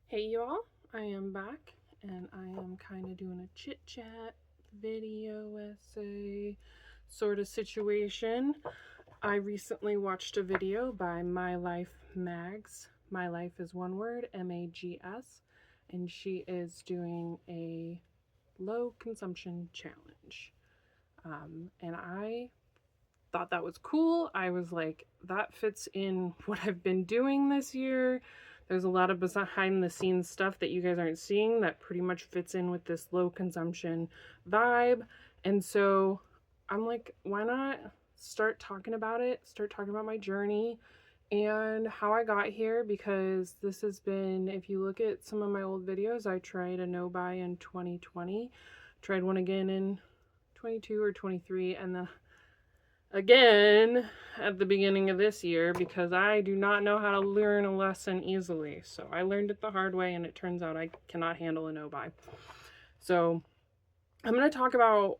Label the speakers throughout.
Speaker 1: Hey y'all, I am back and I am kind of doing a chit chat video essay sort of situation. I recently watched a video by My Life Mags. My Life is one word, MAGS, and she is doing a low consumption challenge. And I thought that was cool. I was like, that fits in what I've been doing this year. There's a lot of behind the scenes stuff that you guys aren't seeing that pretty much fits in with this low consumption vibe. And so I'm like, why not start talking about it? Start talking about my journey and how I got here, because this has been, if you look at some of my old videos, I tried a no buy in 2020, tried one again in 22 or 23, and then again at the beginning of this year because I do not know how to learn a lesson easily. So I learned it the hard way, and it turns out I cannot handle a no buy. So I'm going to talk about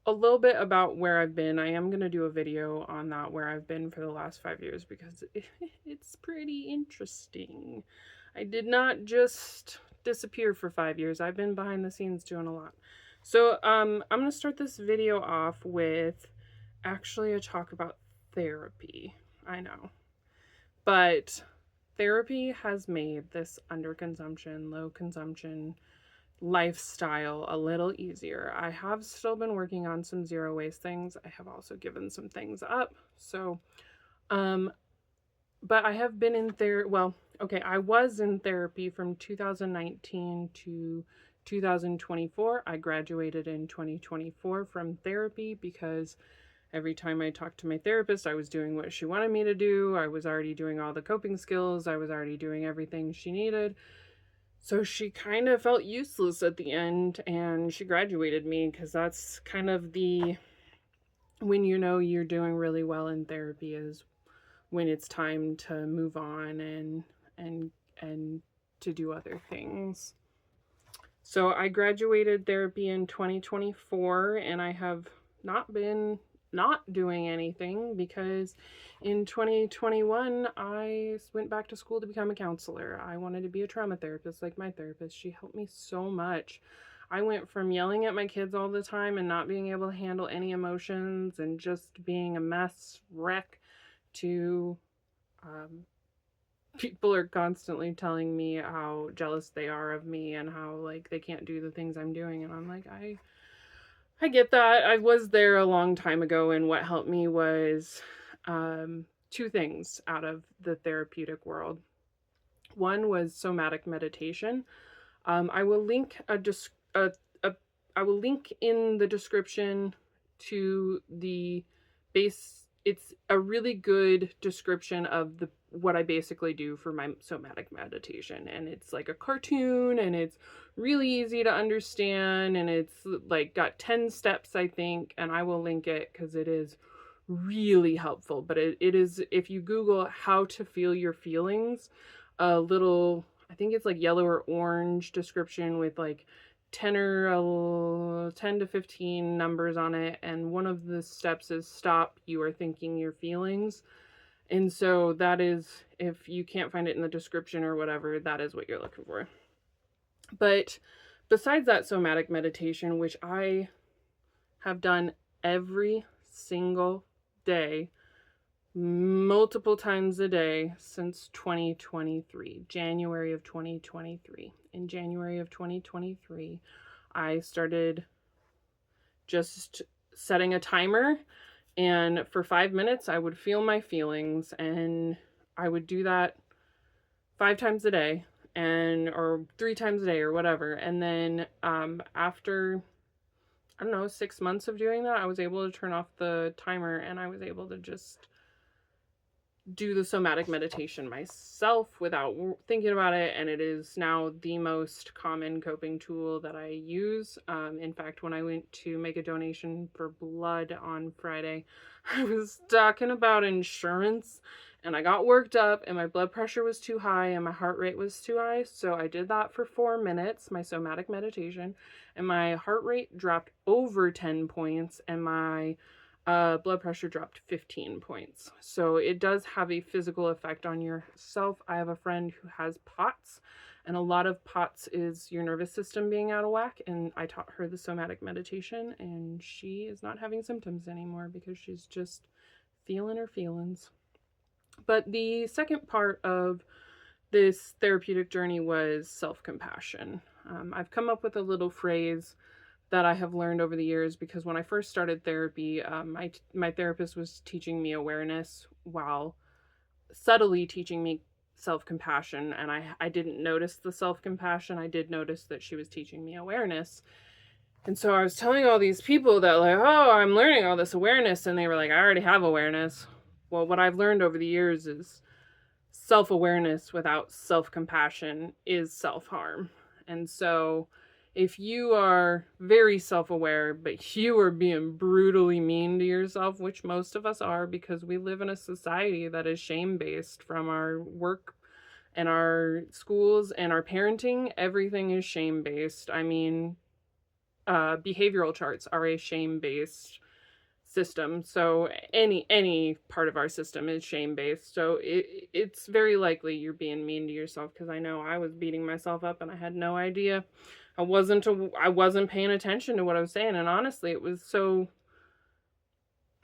Speaker 1: a little bit about where I've been. I am going to do a video on that, where I've been for the last 5 years, because it's pretty interesting. I did not just disappear for 5 years. I've been behind the scenes doing a lot. So I'm going to start this video off with actually a talk about therapy. I know. But therapy has made this underconsumption, low consumption lifestyle a little easier. I have still been working on some zero waste things. I have also given some things up. So, but I have been in I was in therapy from 2019 to 2024. I graduated in 2024 from therapy because every time I talked to my therapist, I was doing what she wanted me to do. I was already doing all the coping skills. I was already doing everything she needed. So she kind of felt useless at the end, and she graduated me, because that's kind of when you know you're doing really well in therapy is when it's time to move on and to do other things. So I graduated therapy in 2024, and I have not been not doing anything because in 2021 I went back to school to become a counselor. I wanted to be a trauma therapist like my therapist. She helped me so much. I went from yelling at my kids all the time and not being able to handle any emotions and just being a mess wreck to people are constantly telling me how jealous they are of me and how like they can't do the things I'm doing, and I'm like, I get that. I was there a long time ago, and what helped me was two things out of the therapeutic world. One was somatic meditation. I will link I will link in the description to the base. It's a really good description of what I basically do for my somatic meditation, and it's like a cartoon, and it's really easy to understand, and it's like got 10 steps, I think, and I will link it because it is really helpful. But it is, if you Google how to feel your feelings, a little, I think it's like yellow or orange description with like 10 to 15 numbers on it, and one of the steps is stop, you are thinking your feelings. And so that is, if you can't find it in the description or whatever, that is what you're looking for. But besides that somatic meditation, which I have done every single day, multiple times a day since 2023, January of 2023. In January of 2023, I started just setting a timer, and for 5 minutes I would feel my feelings, and I would do that 5 times a day, or 3 times a day or whatever. And then after, I don't know, 6 months of doing that, I was able to turn off the timer, and I was able to just do the somatic meditation myself without thinking about it, and it is now the most common coping tool that I use. In fact, when I went to make a donation for blood on Friday, I was talking about insurance, and I got worked up, and my blood pressure was too high, and my heart rate was too high, so I did that for 4 minutes, my somatic meditation, and my heart rate dropped over 10 points, and my blood pressure dropped 15 points. So it does have a physical effect on yourself. I have a friend who has POTS, and a lot of POTS is your nervous system being out of whack. And I taught her the somatic meditation, and she is not having symptoms anymore because she's just feeling her feelings. But the second part of this therapeutic journey was self-compassion. I've come up with a little phrase that I have learned over the years, because when I first started therapy, my therapist was teaching me awareness while subtly teaching me self-compassion, and I didn't notice the self-compassion. I did notice that she was teaching me awareness. And so I was telling all these people that, like, oh, I'm learning all this awareness, and they were like, I already have awareness. Well, what I've learned over the years is self-awareness without self-compassion is self-harm. And so if you are very self-aware, but you are being brutally mean to yourself, which most of us are because we live in a society that is shame-based, from our work and our schools and our parenting, everything is shame-based. I mean, behavioral charts are a shame-based system. So any part of our system is shame-based. So it's very likely you're being mean to yourself, because I know I was beating myself up and I had no idea. I wasn't paying attention to what I was saying, and honestly, it was so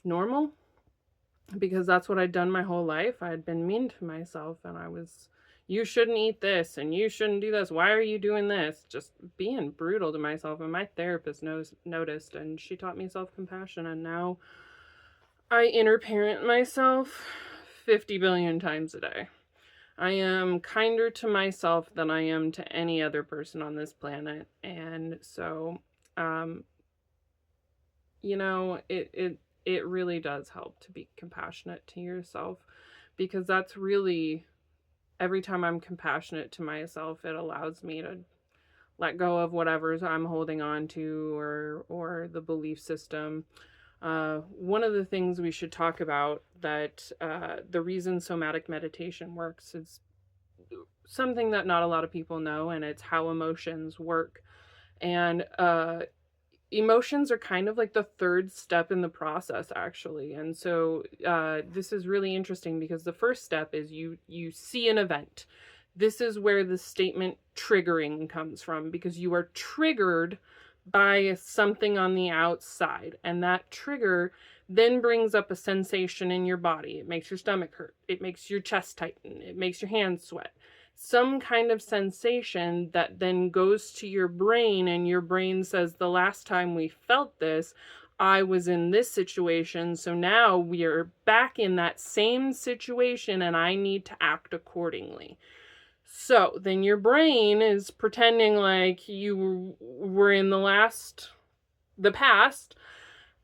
Speaker 1: normal because that's what I'd done my whole life. I had been mean to myself, and I was, you shouldn't eat this and you shouldn't do this. Why are you doing this? Just being brutal to myself. And my therapist noticed, and she taught me self-compassion, and now I inner parent myself 50 billion times a day. I am kinder to myself than I am to any other person on this planet. And so, it really does help to be compassionate to yourself, because that's really, every time I'm compassionate to myself, it allows me to let go of whatever I'm holding on to, or the belief system. One of the things we should talk about, that the reason somatic meditation works, is something that not a lot of people know, and it's how emotions work. And emotions are kind of like the third step in the process, actually. And so this is really interesting, because the first step is you see an event. This is where the statement triggering comes from, because you are triggered by something on the outside, and that trigger then brings up a sensation in your body. It makes your stomach hurt, it makes your chest tighten, it makes your hands sweat, some kind of sensation that then goes to your brain, and your brain says, the last time we felt this, I was in this situation, so now we are back in that same situation and I need to act accordingly. So then your brain is pretending like you were in the past,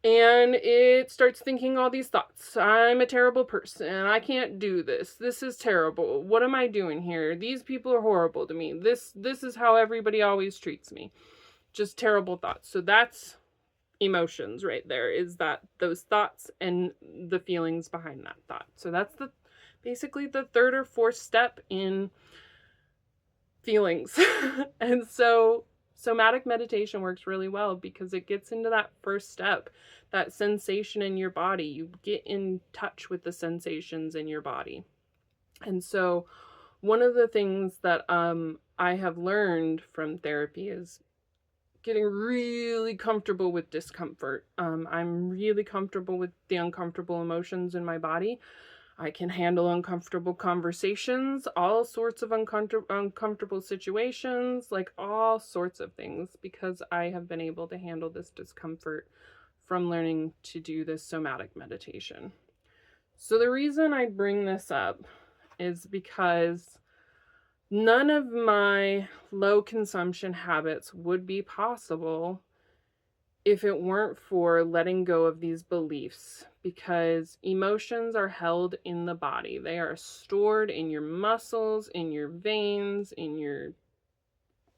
Speaker 1: and it starts thinking all these thoughts. I'm a terrible person. I can't do this. This is terrible. What am I doing here? These people are horrible to me. This is how everybody always treats me. Just terrible thoughts. So that's emotions right there, is that those thoughts and the feelings behind that thought. So that's basically the third or fourth step in feelings. And so somatic meditation works really well because it gets into that first step, that sensation in your body. You get in touch with the sensations in your body. And so one of the things that I have learned from therapy is getting really comfortable with discomfort. I'm really comfortable with the uncomfortable emotions in my body. I can handle uncomfortable conversations, all sorts of uncomfortable situations, like all sorts of things, because I have been able to handle this discomfort from learning to do this somatic meditation. So the reason I bring this up is because none of my low consumption habits would be possible if it weren't for letting go of these beliefs, because emotions are held in the body. They are stored in your muscles, in your veins, in your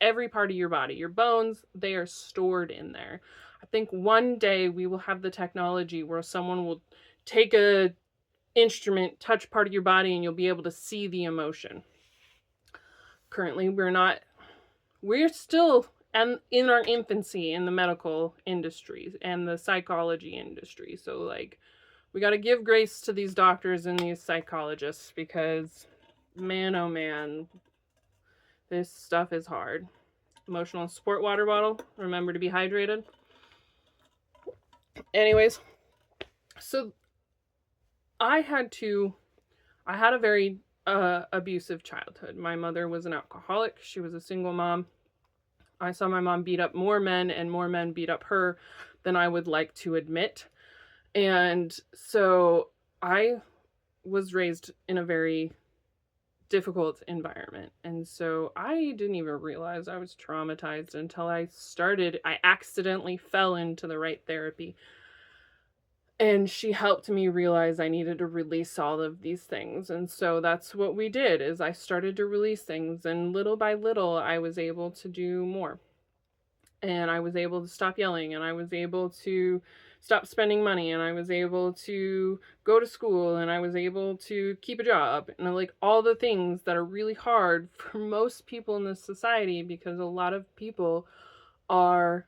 Speaker 1: every part of your body, your bones, they are stored in there. I think one day we will have the technology where someone will take a instrument, touch part of your body, and you'll be able to see the emotion. Currently, we're still and in our infancy in the medical industry and the psychology industry. So like we got to give grace to these doctors and these psychologists, because man, oh man, this stuff is hard. Emotional support water bottle. Remember to be hydrated. Anyways, so I had a very abusive childhood. My mother was an alcoholic. She was a single mom. I saw my mom beat up more men, and more men beat up her than I would like to admit. And so I was raised in a very difficult environment. And so I didn't even realize I was traumatized until I accidentally fell into the right therapy. And she helped me realize I needed to release all of these things. And so that's what we did, is I started to release things, and little by little I was able to do more. And I was able to stop yelling, and I was able to stop spending money, and I was able to go to school, and I was able to keep a job, and like all the things that are really hard for most people in this society, because a lot of people are,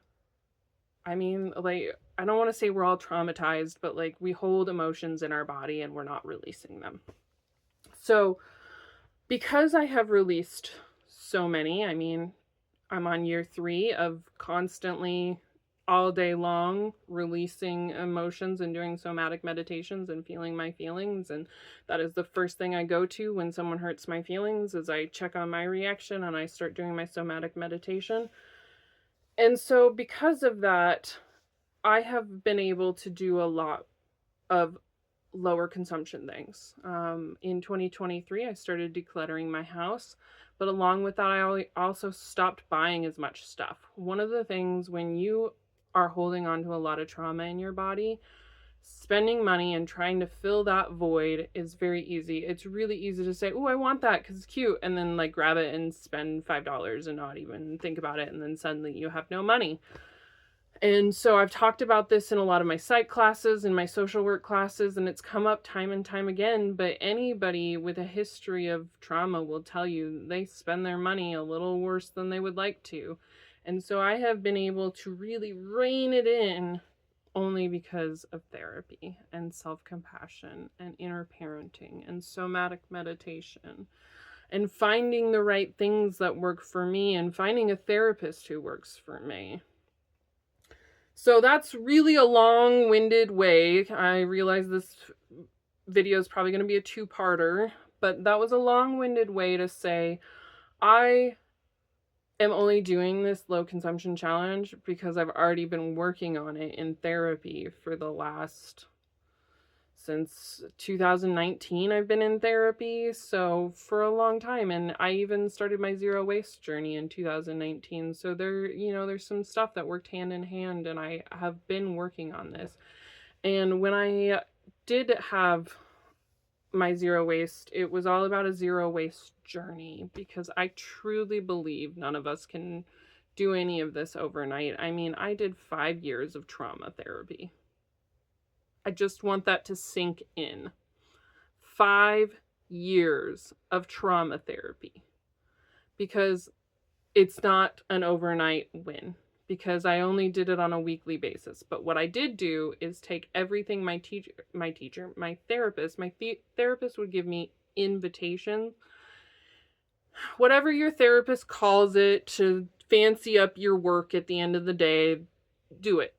Speaker 1: I mean, like, I don't want to say we're all traumatized, but like we hold emotions in our body and we're not releasing them. So because I have released so many, I mean, I'm on year 3 of constantly all day long releasing emotions and doing somatic meditations and feeling my feelings. And that is the first thing I go to when someone hurts my feelings, is I check on my reaction and I start doing my somatic meditation. And so because of that, I have been able to do a lot of lower consumption things. In 2023, I started decluttering my house. But along with that, I also stopped buying as much stuff. One of the things when you are holding on to a lot of trauma in your body, spending money and trying to fill that void is very easy. It's really easy to say, oh, I want that because it's cute, and then like grab it and spend $5 and not even think about it, and then suddenly you have no money. And so I've talked about this in a lot of my psych classes and my social work classes, and it's come up time and time again, but anybody with a history of trauma will tell you they spend their money a little worse than they would like to. And so I have been able to really rein it in only because of therapy and self-compassion and inner parenting and somatic meditation and finding the right things that work for me and finding a therapist who works for me. So that's really a long-winded way. I realize this video is probably going to be a 2-parter, but that was a long-winded way to say I am only doing this low consumption challenge because I've already been working on it in therapy for the last, since 2019 I've been in therapy, so for a long time. And I even started my zero waste journey in 2019, so there's some stuff that worked hand in hand, and I have been working on this. And when I did have my zero waste, it was all about a zero waste journey, because I truly believe none of us can do any of this overnight. I mean, I did 5 years of trauma therapy. I just want that to sink in. 5 years of trauma therapy. Because it's not an overnight win. Because I only did it on a weekly basis. But what I did do is take everything my therapist would give me invitations. Whatever your therapist calls it, to fancy up your work at the end of the day, do it.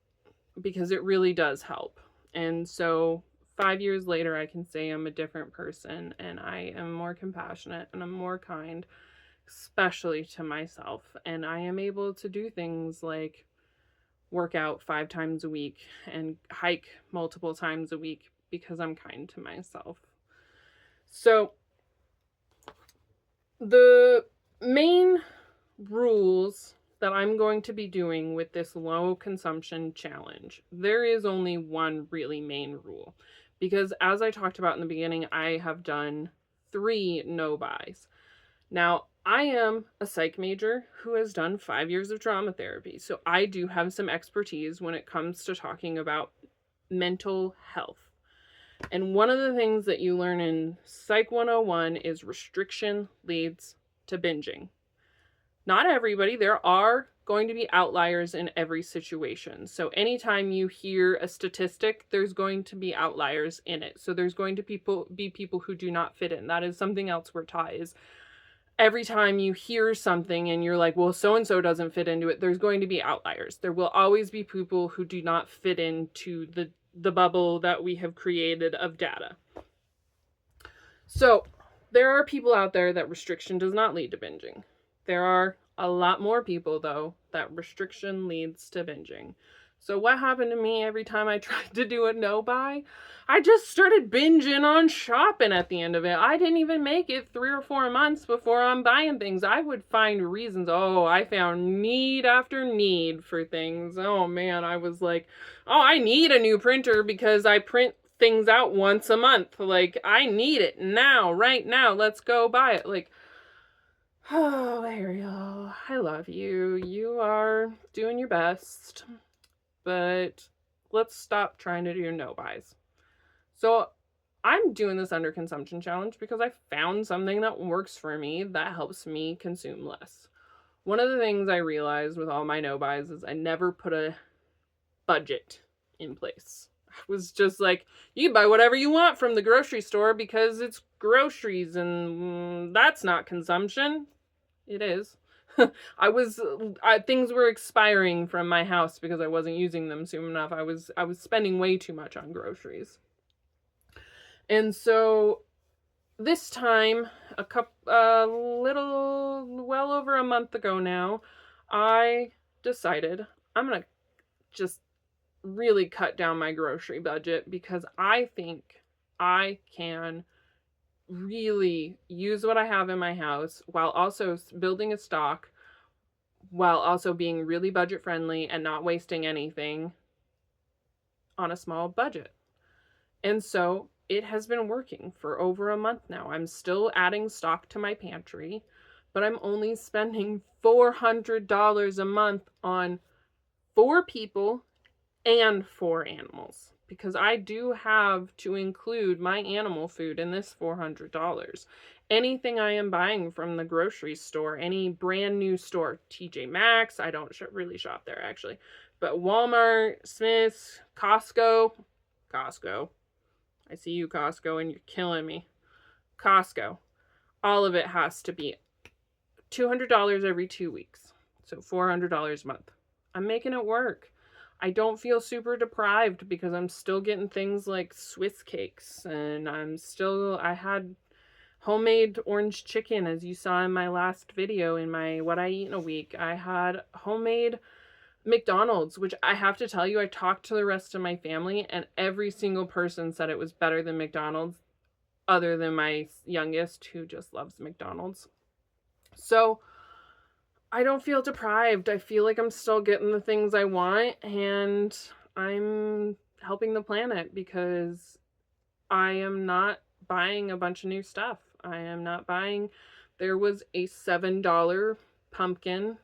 Speaker 1: Because it really does help. And so 5 years later, I can say I'm a different person, and I am more compassionate, and I'm more kind, especially to myself. And I am able to do things like work out 5 times a week and hike multiple times a week because I'm kind to myself. So the main rules that I'm going to be doing with this low consumption challenge, there is only one really main rule, because as I talked about in the beginning, I have done 3 no buys. Now, I am a psych major who has done 5 years of trauma therapy, so I do have some expertise when it comes to talking about mental health. And one of the things that you learn in Psych 101 is restriction leads to binging. Not everybody. There are going to be outliers in every situation. So anytime you hear a statistic, there's going to be outliers in it. So there's going to be people who do not fit in. That is something else we're taught is every time you hear something and you're like, well, so-and-so doesn't fit into it, there's going to be outliers. There will always be people who do not fit into the bubble that we have created of data. So there are people out there that restriction does not lead to binging. There are a lot more people, though, that restriction leads to binging. So what happened to me every time I tried to do a no-buy? I just started binging on shopping at the end of it. I didn't even make it 3 or 4 months before I'm buying things. I would find reasons. Oh, I found need after need for things. Oh man, I was like, oh, I need a new printer because I print things out once a month. Like, I need it now, right now. Let's go buy it. Like, oh, Ariel, I love you. You are doing your best. But let's stop trying to do no buys. So I'm doing this under consumption challenge because I found something that works for me that helps me consume less. One of the things I realized with all my no buys is I never put a budget in place. I was just like, you can buy whatever you want from the grocery store because it's groceries and that's not consumption. It is. Things were expiring from my house because I wasn't using them soon enough. I was spending way too much on groceries. And so this time, well over a month ago now, I decided I'm going to just really cut down my grocery budget because I think I can really use what I have in my house while also building a stock, while also being really budget friendly and not wasting anything on a small budget. And so it has been working for over a month now. I'm still adding stock to my pantry, but I'm only spending $400 a month on 4 people and 4 animals, because I do have to include my animal food in this $400. Anything I am buying from the grocery store, any brand new store, TJ Maxx, I don't really shop there actually, but Walmart, Smith's, Costco, I see you, Costco, and you're killing me. Costco, all of it has to be $200 every 2 weeks, so $400 a month. I'm making it work. I don't feel super deprived because I'm still getting things like Swiss cakes, and I had homemade orange chicken, as you saw in my last video in my what I eat in a week. I had homemade McDonald's, which I have to tell you, I talked to the rest of my family and every single person said it was better than McDonald's, other than my youngest who just loves McDonald's. So I don't feel deprived. I feel like I'm still getting the things I want and I'm helping the planet because I am not buying a bunch of new stuff. I am not buying. There was a $7 pumpkin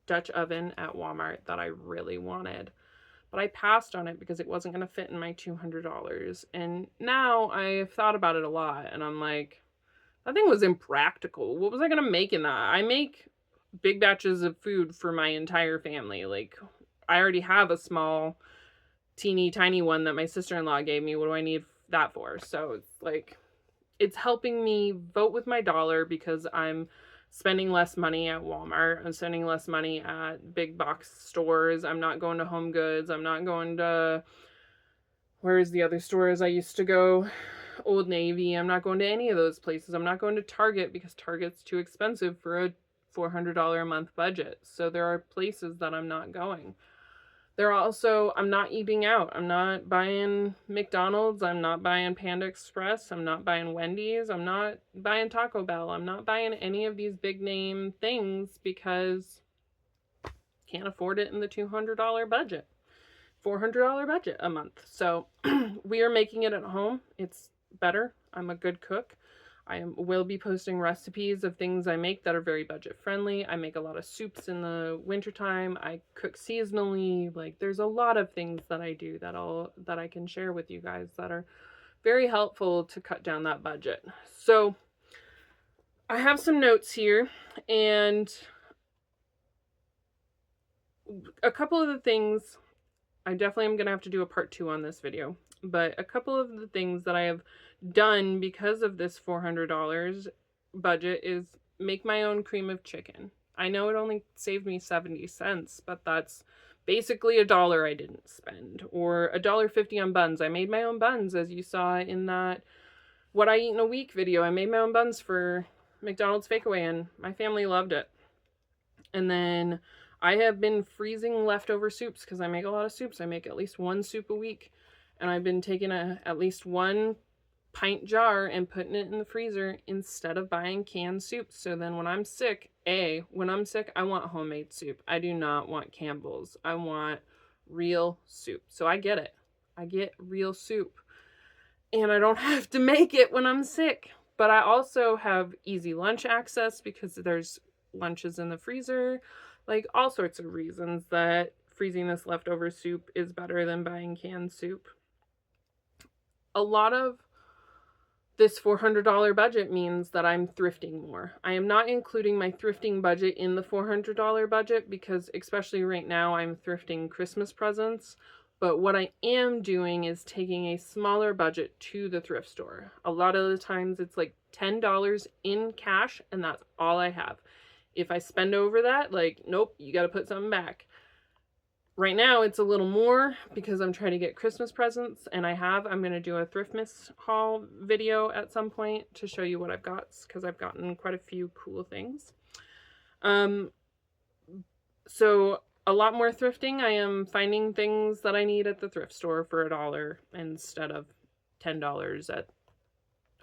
Speaker 1: Dutch oven at Walmart that I really wanted, but I passed on it because it wasn't going to fit in my $200. And now I've thought about it a lot and I'm like, that thing was impractical. What was I going to make in that? I make big batches of food for my entire family. Like, I already have a small, teeny tiny one that my sister-in-law gave me. What do I need that for? So it's like, it's helping me vote with my dollar because I'm spending less money at Walmart. I'm spending less money at big box stores. I'm not going to Home Goods. I'm not going to, where's the other stores I used to go? Old Navy. I'm not going to any of those places. I'm not going to Target because Target's too expensive for a $400 a month budget. So there are places that I'm not going. I'm not eating out. I'm not buying McDonald's. I'm not buying Panda Express. I'm not buying Wendy's. I'm not buying Taco Bell. I'm not buying any of these big name things because I can't afford it in the $200 budget. $400 budget a month. So we are making it at home. It's better. I'm a good cook. Will be posting recipes of things I make that are very budget friendly. I make a lot of soups in the wintertime. I cook seasonally. Like, there's a lot of things that I do that I can share with you guys that are very helpful to cut down that budget. So I have some notes here, and a couple of the things, I definitely am going to have to do a part 2 on this video, but a couple of the things that I have done because of this $400 budget is make my own cream of chicken. I know it only saved me 70 cents, but that's basically $1 I didn't spend, or $1.50 on buns. I made my own buns, as you saw in that What I Eat in a Week video. I made my own buns for McDonald's Fakeaway, and my family loved it. And then I have been freezing leftover soups because I make a lot of soups. I make at least one soup a week. And I've been taking at least 1 pint jar and putting it in the freezer instead of buying canned soup. So then when I'm sick, I want homemade soup. I do not want Campbell's. I want real soup. So I get it. I get real soup. And I don't have to make it when I'm sick. But I also have easy lunch access because there's lunches in the freezer. Like, all sorts of reasons that freezing this leftover soup is better than buying canned soup. A lot of this $400 budget means that I'm thrifting more. I am not including my thrifting budget in the $400 budget because, especially right now, I'm thrifting Christmas presents. But what I am doing is taking a smaller budget to the thrift store. A lot of the times it's like $10 in cash, and that's all I have. If I spend over that, like, nope, you got to put something back. Right now it's a little more because I'm trying to get Christmas presents, and I'm going to do a Thriftmas haul video at some point to show you what I've got, because I've gotten quite a few cool things. So a lot more thrifting. I am finding things that I need at the thrift store for $1 instead of $10 at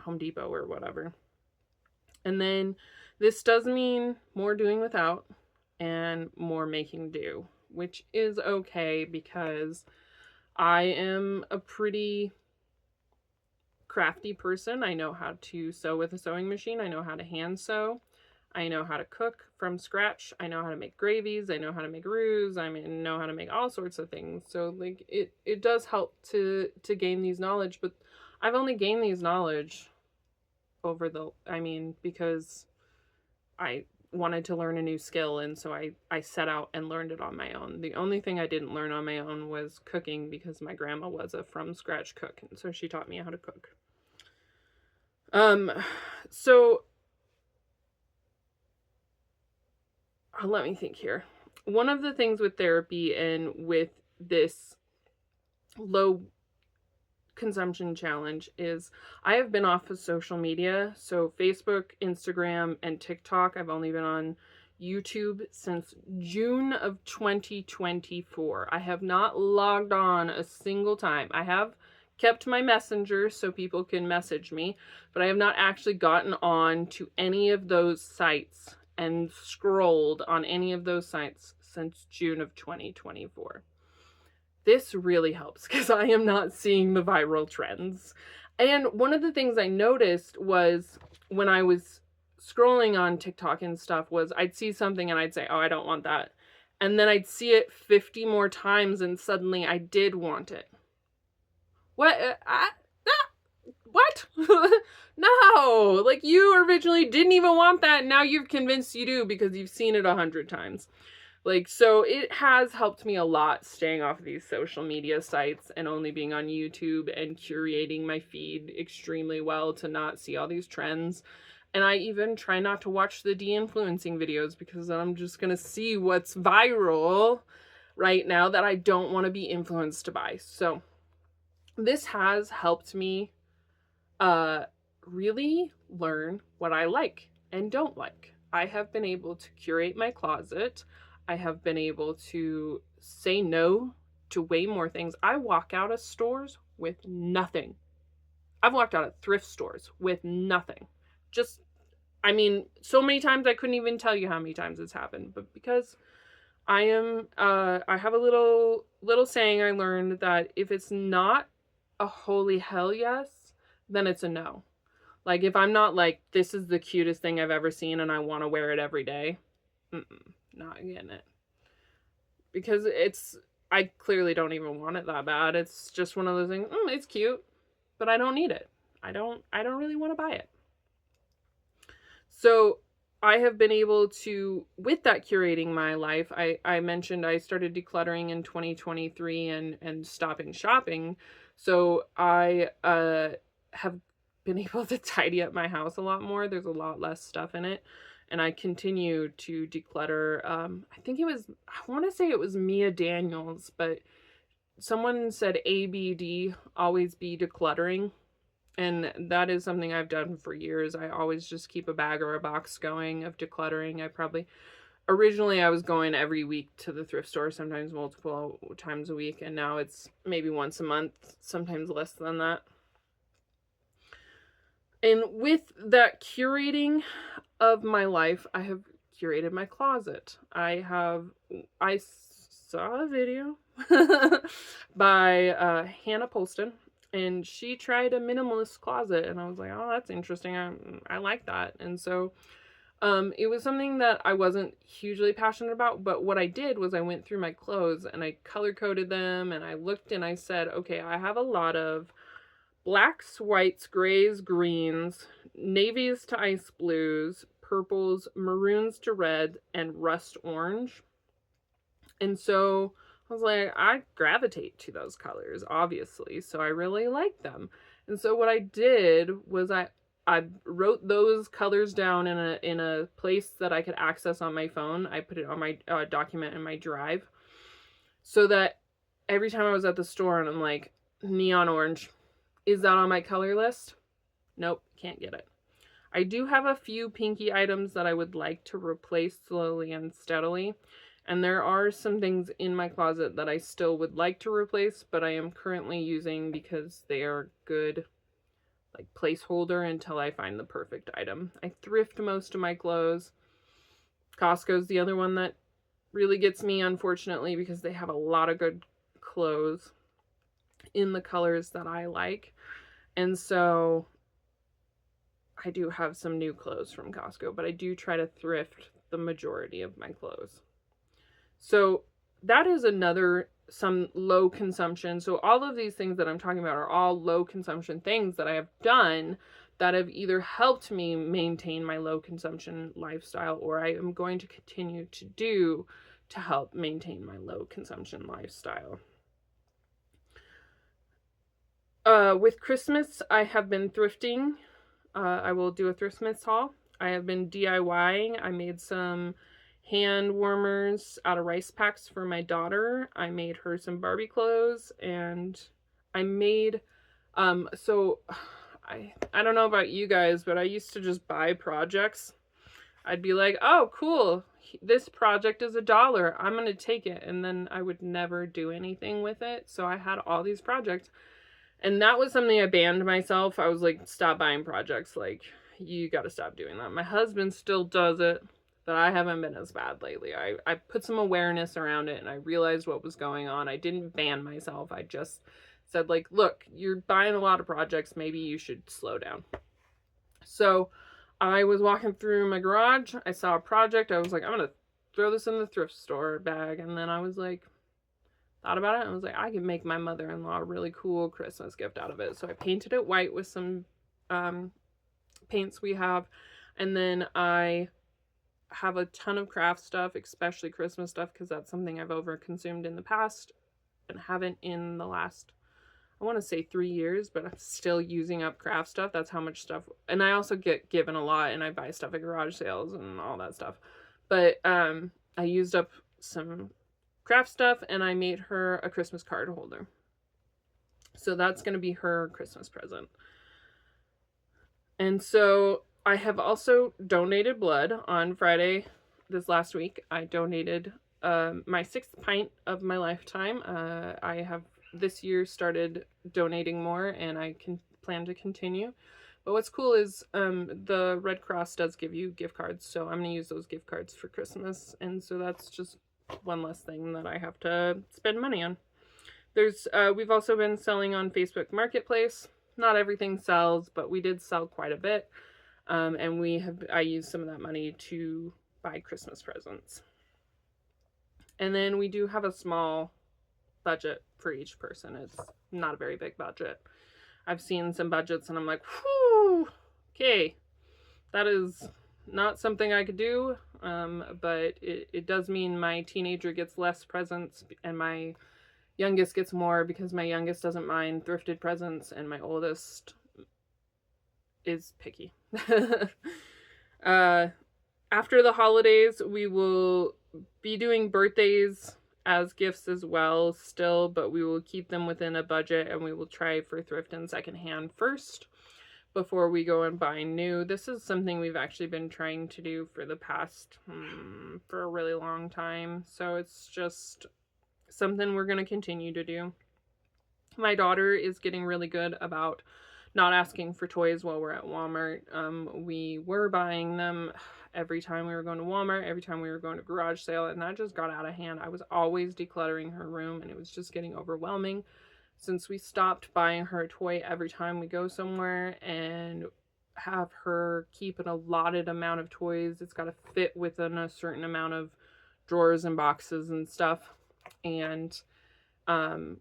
Speaker 1: Home Depot or whatever. And then this does mean more doing without and more making do, which is okay because I am a pretty crafty person. I know how to sew with a sewing machine. I know how to hand sew. I know how to cook from scratch. I know how to make gravies. I know how to make roux. I know how to make all sorts of things. So like it does help to gain these knowledge, but I've only gained these knowledge because I wanted to learn a new skill, and so I set out and learned it on my own. The only thing I didn't learn on my own was cooking because my grandma was a from scratch cook, and so she taught me how to cook. So let me think here. One of the things with therapy and with this low consumption challenge is I have been off of social media. So Facebook, Instagram, and TikTok. I've only been on YouTube since June of 2024. I have not logged on a single time. I have kept my messenger so people can message me, but I have not actually gotten on to any of those sites and scrolled on any of those sites since June of 2024. This really helps because I am not seeing the viral trends. And one of the things I noticed was when I was scrolling on TikTok and stuff was I'd see something and I'd say, oh, I don't want that. And then I'd see it 50 more times and suddenly I did want it. What? What? No, like you originally didn't even want that. Now you're convinced you do because you've seen it 100 times. Like, so it has helped me a lot staying off of these social media sites and only being on YouTube and curating my feed extremely well to not see all these trends. And I even try not to watch the de-influencing videos because I'm just going to see what's viral right now that I don't want to be influenced by. So this has helped me really learn what I like and don't like. I have been able to curate my closet. I have been able to say no to way more things. I walk out of stores with nothing. I've walked out of thrift stores with nothing. So many times I couldn't even tell you how many times it's happened, but because I have a little saying I learned that if it's not a holy hell yes, then it's a no. Like if I'm not like, this is the cutest thing I've ever seen and I want to wear it every day, not getting it. Because I clearly don't even want it that bad. It's just one of those things, it's cute, but I don't need it. I don't really want to buy it. So I have been able to, with that curating my life, I mentioned I started decluttering in 2023 and stopping shopping. So I have been able to tidy up my house a lot more. There's a lot less stuff in it. And I continue to declutter. I want to say it was Mia Daniels, but someone said ABD, always be decluttering. And that is something I've done for years. I always just keep a bag or a box going of decluttering. Originally I was going every week to the thrift store, sometimes multiple times a week, and now it's maybe once a month, sometimes less than that. And with that curating of my life, I have curated my closet. I saw a video by Hannah Polston, and she tried a minimalist closet, and I was like, oh, that's interesting. I like that. And so it was something that I wasn't hugely passionate about, but what I did was I went through my clothes and I color coded them, and I looked and I said, okay, I have a lot of blacks, whites, grays, greens, navies to ice blues, purples, maroons to red, and rust orange. And so I was like, I gravitate to those colors, obviously, so I really like them. And so what I did was I wrote those colors down in a place that I could access on my phone. I put it on my document in my drive, so that every time I was at the store and I'm like, neon orange, is that on my color list? Nope, can't get it. I do have a few pinky items that I would like to replace slowly and steadily. And there are some things in my closet that I still would like to replace, but I am currently using because they are good, like, placeholder until I find the perfect item. I thrift most of my clothes. Costco's the other one that really gets me, unfortunately, because they have a lot of good clothes in the colors that I like. And so I do have some new clothes from Costco, but I do try to thrift the majority of my clothes. So that is some low consumption. So all of these things that I'm talking about are all low consumption things that I have done that have either helped me maintain my low consumption lifestyle, or I am going to continue to do to help maintain my low consumption lifestyle. With Christmas, I have been thrifting. I will do a Thriftmas haul. I have been DIYing. I made some hand warmers out of rice packs for my daughter. I made her some Barbie clothes, and I made, so I don't know about you guys, but I used to just buy projects. I'd be like, oh, cool, this project is $1. I'm going to take it. And then I would never do anything with it. So I had all these projects. And that was something I banned myself. I was like, stop buying projects. Like, you got to stop doing that. My husband still does it, but I haven't been as bad lately. I put some awareness around it, and I realized what was going on. I didn't ban myself. I just said, like, look, you're buying a lot of projects. Maybe you should slow down. So I was walking through my garage. I saw a project. I was like, I'm going to throw this in the thrift store bag. And then I was like, thought about it, and I was like, I can make my mother-in-law a really cool Christmas gift out of it. So I painted it white with some paints we have, and then I have a ton of craft stuff, especially Christmas stuff, because that's something I've overconsumed in the past and haven't in the last, I want to say 3 years, but I'm still using up craft stuff. That's how much stuff. And I also get given a lot, and I buy stuff at garage sales and all that stuff. But I used up some craft stuff, and I made her a Christmas card holder. So that's going to be her Christmas present. And so I have also donated blood on Friday this last week. I donated my 6th pint of my lifetime. I have this year started donating more, and I can plan to continue. But what's cool is the Red Cross does give you gift cards, so I'm going to use those gift cards for Christmas. And so that's just one less thing that I have to spend money on. We've also been selling on Facebook Marketplace. Not everything sells, but we did sell quite a bit. And I used some of that money to buy Christmas presents. And then we do have a small budget for each person. It's not a very big budget. I've seen some budgets and I'm like, whew, okay, that is not something I could do, but it does mean my teenager gets less presents and my youngest gets more, because my youngest doesn't mind thrifted presents and my oldest is picky. uh, After the holidays, we will be doing birthdays as gifts as well still, but we will keep them within a budget, and we will try for thrift and secondhand first before we go and buy new. This is something we've actually been trying to do for the past for a really long time, so it's just something we're going to continue to do. My daughter is getting really good about not asking for toys while we're at Walmart. We were buying them every time we were going to Walmart, every time we were going to garage sale, and that just got out of hand. I was always decluttering her room, and it was just getting overwhelming. Since we stopped buying her a toy every time we go somewhere and have her keep an allotted amount of toys, it's got to fit within a certain amount of drawers and boxes and stuff. And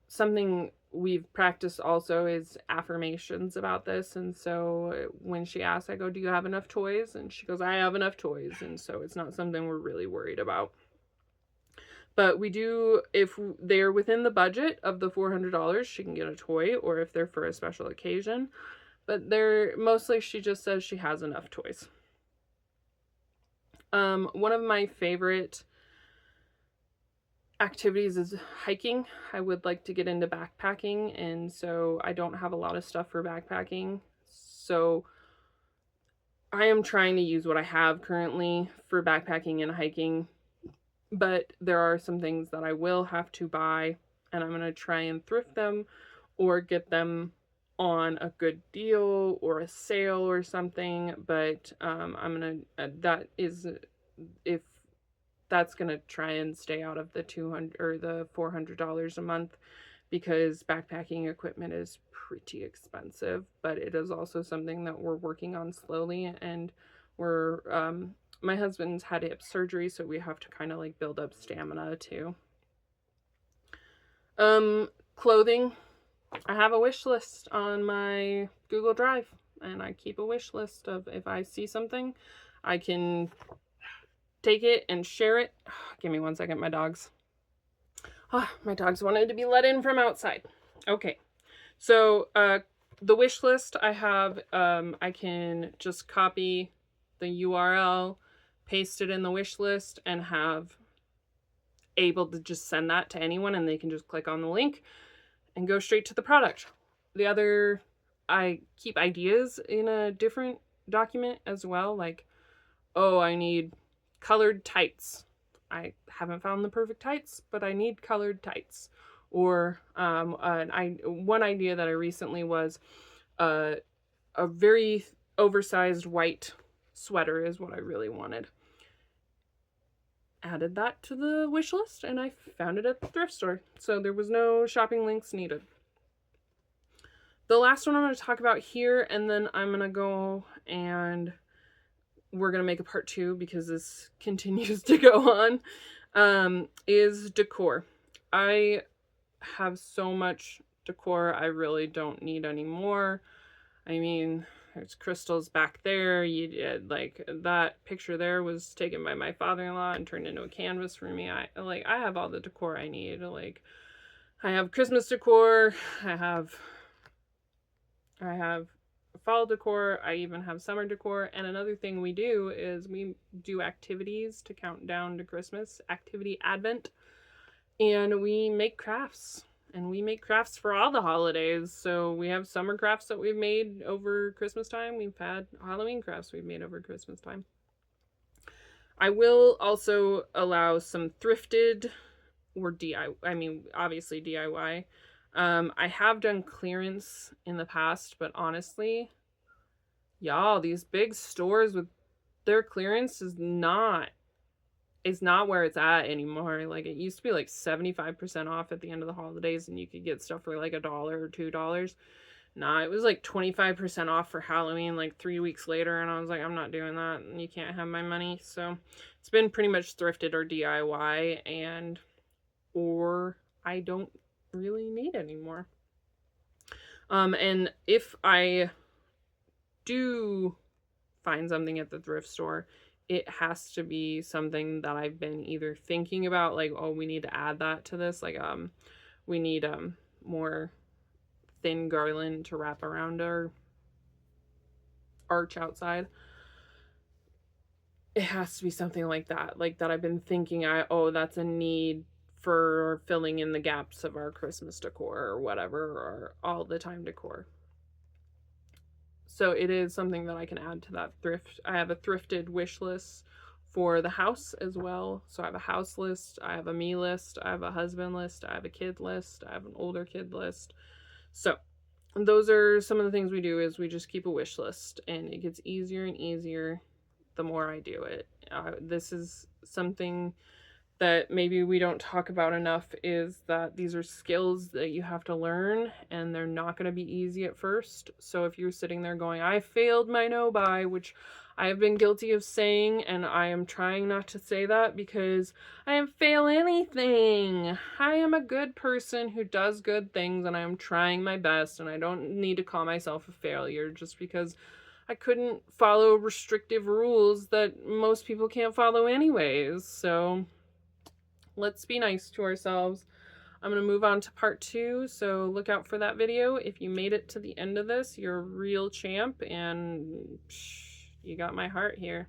Speaker 1: something we've practiced also is affirmations about this. And so when she asks, I go, do you have enough toys? And she goes, I have enough toys. And so it's not something we're really worried about. But we do, if they're within the budget of the $400, she can get a toy, or if they're for a special occasion. But they're mostly, she just says she has enough toys. One of my favorite activities is hiking. I would like to get into backpacking, and so I don't have a lot of stuff for backpacking. So I am trying to use what I have currently for backpacking and hiking, but there are some things that I will have to buy, and I'm going to try and thrift them or get them on a good deal or a sale or something. But I'm going to, that is, if that's going to try and stay out of the $200 or the $400 a month, because backpacking equipment is pretty expensive, but it is also something that we're working on slowly. And we're my husband's had hip surgery, so we have to kind of like build up stamina too. Clothing. I have a wish list on my Google Drive, and I keep a wish list of, if I see something, I can take it and share it. Give me 1 second, my dogs. My dogs wanted to be let in from outside. Okay, so the wish list I have, I can just copy the URL, paste it in the wish list, and have able to just send that to anyone, and they can just click on the link and go straight to the product. The other, I keep ideas in a different document as well, like, oh, I need colored tights. I haven't found the perfect tights, but I need colored tights. Or one idea that I recently was a very oversized white sweater is what I really wanted. Added that to the wish list, and I found it at the thrift store. So there was no shopping links needed. The last one I'm going to talk about here, and then I'm going to go and we're going to make a part 2 because this continues to go on, is decor. I have so much decor I really don't need anymore. I mean, there's crystals back there. Like, that picture there was taken by my father-in-law and turned into a canvas for me. I have all the decor I need. Like, I have Christmas decor. I have fall decor. I even have summer decor. And another thing we do is we do activities to count down to Christmas, activity Advent, and we make crafts. And we make crafts for all the holidays. So we have summer crafts that we've made over Christmas time. We've had Halloween crafts we've made over Christmas time. I will also allow some thrifted or DIY. I mean, obviously DIY. I have done clearance in the past, but honestly, y'all, these big stores with their clearance is not where it's at anymore. Like, it used to be like 75% off at the end of the holidays, and you could get stuff for like $1 or $2. Nah, it was like 25% off for Halloween like 3 weeks later, and I was like, I'm not doing that, and you can't have my money. So it's been pretty much thrifted or DIY, or I don't really need anymore. And if I do find something at the thrift store, it has to be something that I've been either thinking about, like, oh, we need to add that to this, like we need more thin garland to wrap around our arch outside. It has to be something like that I've been thinking, oh, that's a need for filling in the gaps of our Christmas decor or whatever, or all the time decor. So it is something that I can add to that thrift. I have a thrifted wish list for the house as well. So I have a house list, I have a me list, I have a husband list, I have a kid list, I have an older kid list. So those are some of the things we do, is we just keep a wish list, and it gets easier and easier the more I do it. This is something that maybe we don't talk about enough, is that these are skills that you have to learn, and they're not going to be easy at first. So if you're sitting there going, I failed my no buy, which I have been guilty of saying, and I am trying not to say that, because I didn't fail anything. I am a good person who does good things, and I am trying my best, and I don't need to call myself a failure just because I couldn't follow restrictive rules that most people can't follow anyways. So let's be nice to ourselves. I'm going to move on to part 2, so look out for that video. If you made it to the end of this, you're a real champ, and you got my heart here.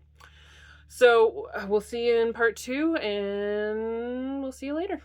Speaker 1: So we'll see you in part 2, and we'll see you later.